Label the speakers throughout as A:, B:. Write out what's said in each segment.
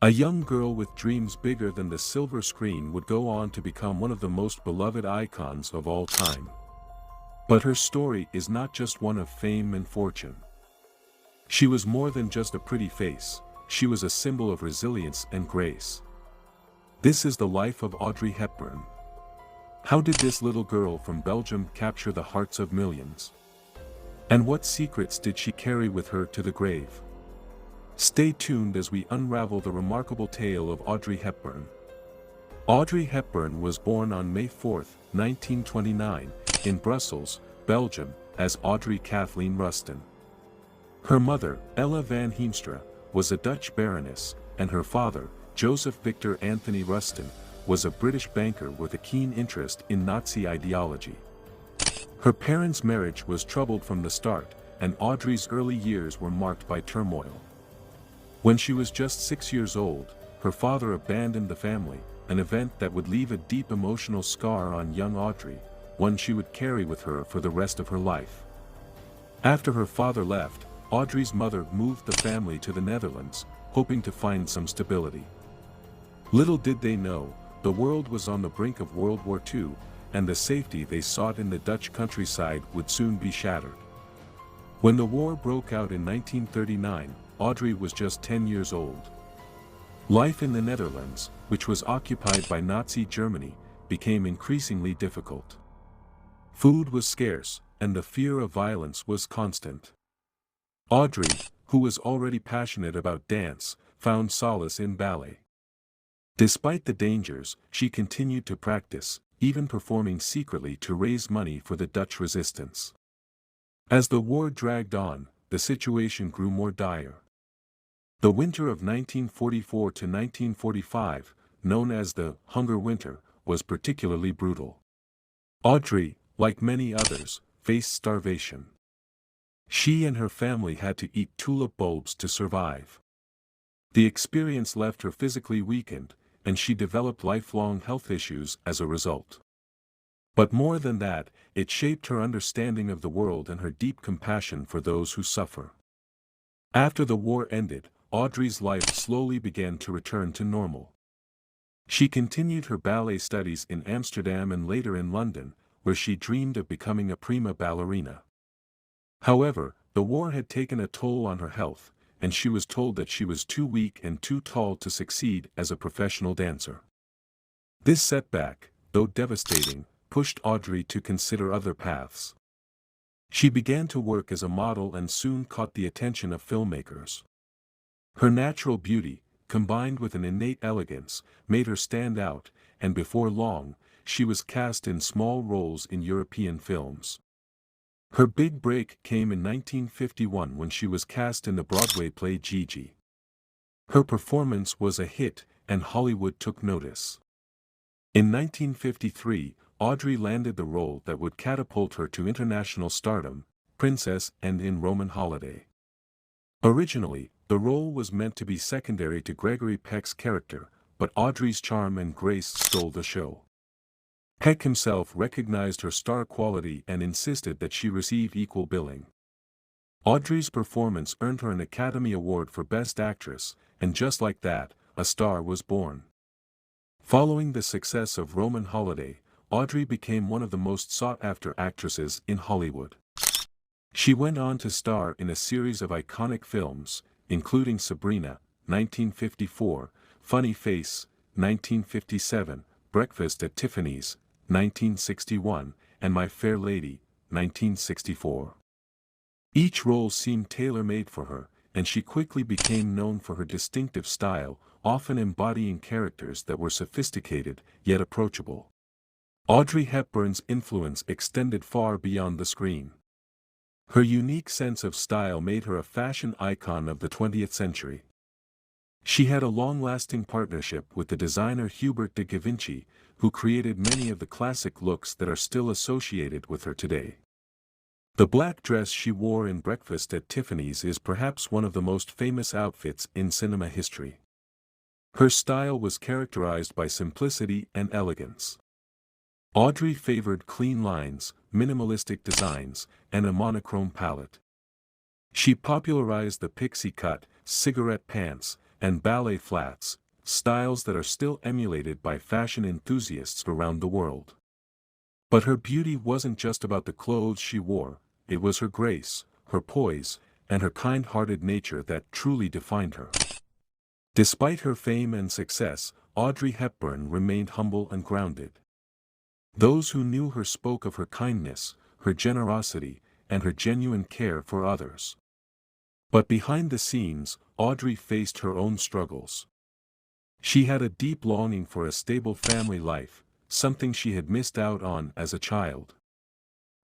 A: A young girl with dreams bigger than the silver screen would go on to become one of the most beloved icons of all time. But her story is not just one of fame and fortune. She was more than just a pretty face, she was a symbol of resilience and grace. This is the life of Audrey Hepburn. How did this little girl from Belgium capture the hearts of millions? And what secrets did she carry with her to the grave? Stay tuned as we unravel the remarkable tale of Audrey Hepburn. Audrey Hepburn was born on May 4, 1929, in Brussels, Belgium, as Audrey Kathleen Rustin. Her mother, Ella van Heemstra, was a Dutch baroness, and her father, Joseph Victor Anthony Rustin, was a British banker with a keen interest in Nazi ideology. Her parents' marriage was troubled from the start, and Audrey's early years were marked by turmoil. When she was just 6 years old, her father abandoned the family, an event that would leave a deep emotional scar on young Audrey, one she would carry with her for the rest of her life. After her father left, Audrey's mother moved the family to the Netherlands, hoping to find some stability. Little did they know, the world was on the brink of World War II, and the safety they sought in the Dutch countryside would soon be shattered. When the war broke out in 1939, Audrey was just 10 years old. Life in the Netherlands, which was occupied by Nazi Germany, became increasingly difficult. Food was scarce, and the fear of violence was constant. Audrey, who was already passionate about dance, found solace in ballet. Despite the dangers, she continued to practice, even performing secretly to raise money for the Dutch resistance. As the war dragged on, the situation grew more dire. The winter of 1944 to 1945, known as the Hunger Winter, was particularly brutal. Audrey, like many others, faced starvation. She and her family had to eat tulip bulbs to survive. The experience left her physically weakened, and she developed lifelong health issues as a result. But more than that, it shaped her understanding of the world and her deep compassion for those who suffer. After the war ended, Audrey's life slowly began to return to normal. She continued her ballet studies in Amsterdam and later in London, where she dreamed of becoming a prima ballerina. However, the war had taken a toll on her health, and she was told that she was too weak and too tall to succeed as a professional dancer. This setback, though devastating, pushed Audrey to consider other paths. She began to work as a model and soon caught the attention of filmmakers. Her natural beauty, combined with an innate elegance, made her stand out, and before long, she was cast in small roles in European films. Her big break came in 1951 when she was cast in the Broadway play Gigi. Her performance was a hit, and Hollywood took notice. In 1953, Audrey landed the role that would catapult her to international stardom, Princess and in Roman Holiday. Originally, the role was meant to be secondary to Gregory Peck's character, but Audrey's charm and grace stole the show. Peck himself recognized her star quality and insisted that she receive equal billing. Audrey's performance earned her an Academy Award for Best Actress, and just like that, a star was born. Following the success of Roman Holiday, Audrey became one of the most sought-after actresses in Hollywood. She went on to star in a series of iconic films, including Sabrina, 1954, Funny Face, 1957, Breakfast at Tiffany's, 1961, and My Fair Lady, 1964. Each role seemed tailor-made for her, and she quickly became known for her distinctive style, often embodying characters that were sophisticated, yet approachable. Audrey Hepburn's influence extended far beyond the screen. Her unique sense of style made her a fashion icon of the 20th century. She had a long-lasting partnership with the designer Hubert de Givenchy, who created many of the classic looks that are still associated with her today. The black dress she wore in Breakfast at Tiffany's is perhaps one of the most famous outfits in cinema history. Her style was characterized by simplicity and elegance. Audrey favored clean lines, minimalistic designs, and a monochrome palette. She popularized the pixie cut, cigarette pants, and ballet flats, styles that are still emulated by fashion enthusiasts around the world. But her beauty wasn't just about the clothes she wore, it was her grace, her poise, and her kind-hearted nature that truly defined her. Despite her fame and success, Audrey Hepburn remained humble and grounded. Those who knew her spoke of her kindness, her generosity, and her genuine care for others. But behind the scenes, Audrey faced her own struggles. She had a deep longing for a stable family life, something she had missed out on as a child.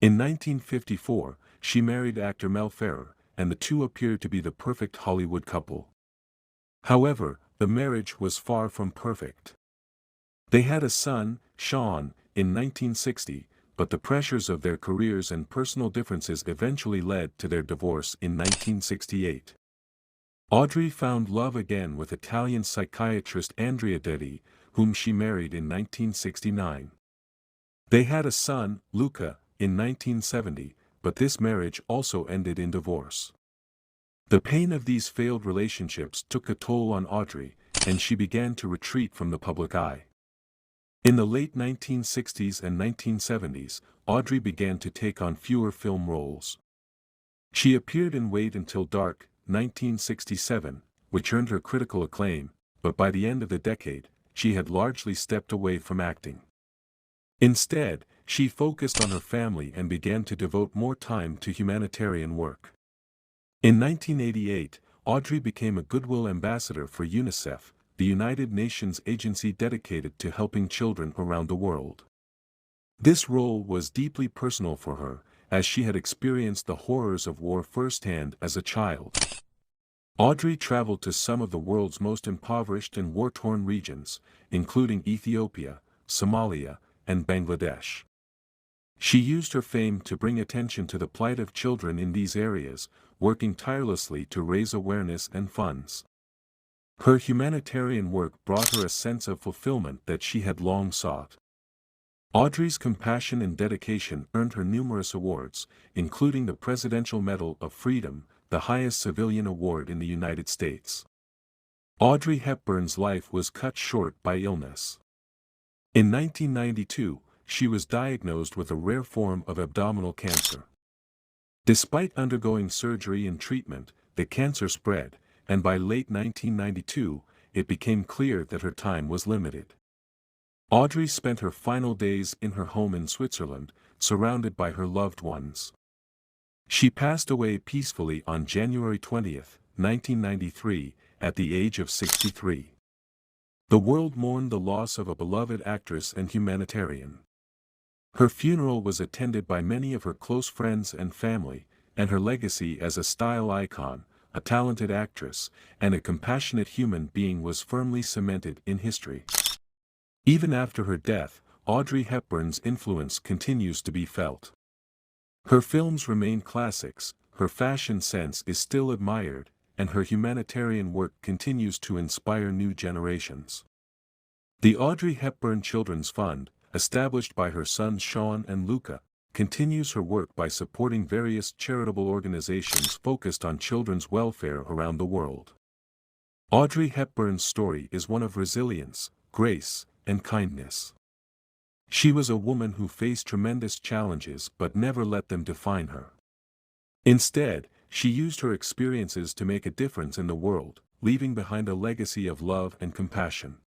A: In 1954, she married actor Mel Ferrer, and the two appeared to be the perfect Hollywood couple. However, the marriage was far from perfect. They had a son, Sean, in 1960, but the pressures of their careers and personal differences eventually led to their divorce in 1968. Audrey found love again with Italian psychiatrist Andrea Detti, whom she married in 1969. They had a son, Luca, in 1970, but this marriage also ended in divorce. The pain of these failed relationships took a toll on Audrey, and she began to retreat from the public eye. In the late 1960s and 1970s, Audrey began to take on fewer film roles. She appeared in Wait Until Dark, 1967, which earned her critical acclaim, but by the end of the decade, she had largely stepped away from acting. Instead, she focused on her family and began to devote more time to humanitarian work. In 1988, Audrey became a Goodwill Ambassador for UNICEF, the United Nations agency dedicated to helping children around the world. This role was deeply personal for her, as she had experienced the horrors of war firsthand as a child. Audrey traveled to some of the world's most impoverished and war-torn regions, including Ethiopia, Somalia, and Bangladesh. She used her fame to bring attention to the plight of children in these areas, working tirelessly to raise awareness and funds. Her humanitarian work brought her a sense of fulfillment that she had long sought. Audrey's compassion and dedication earned her numerous awards, including the Presidential Medal of Freedom, the highest civilian award in the United States. Audrey Hepburn's life was cut short by illness. In 1992, she was diagnosed with a rare form of abdominal cancer. Despite undergoing surgery and treatment, the cancer spread, and by late 1992, it became clear that her time was limited. Audrey spent her final days in her home in Switzerland, surrounded by her loved ones. She passed away peacefully on January 20, 1993, at the age of 63. The world mourned the loss of a beloved actress and humanitarian. Her funeral was attended by many of her close friends and family, and her legacy as a style icon, a talented actress, and a compassionate human being was firmly cemented in history. Even after her death, Audrey Hepburn's influence continues to be felt. Her films remain classics, her fashion sense is still admired, and her humanitarian work continues to inspire new generations. The Audrey Hepburn Children's Fund, established by her sons Sean and Luca, continues her work by supporting various charitable organizations focused on children's welfare around the world. Audrey Hepburn's story is one of resilience, grace, and kindness. She was a woman who faced tremendous challenges but never let them define her. Instead, she used her experiences to make a difference in the world, leaving behind a legacy of love and compassion.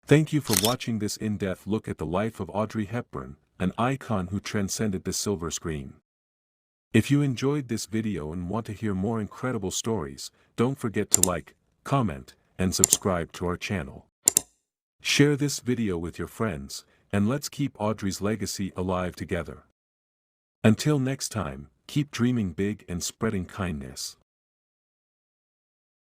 A: Thank you for watching this in-depth look at the life of Audrey Hepburn, an icon who transcended the silver screen. If you enjoyed this video and want to hear more incredible stories, don't forget to like, comment, and subscribe to our channel. Share this video with your friends, and let's keep Audrey's legacy alive together. Until next time, keep dreaming big and spreading kindness.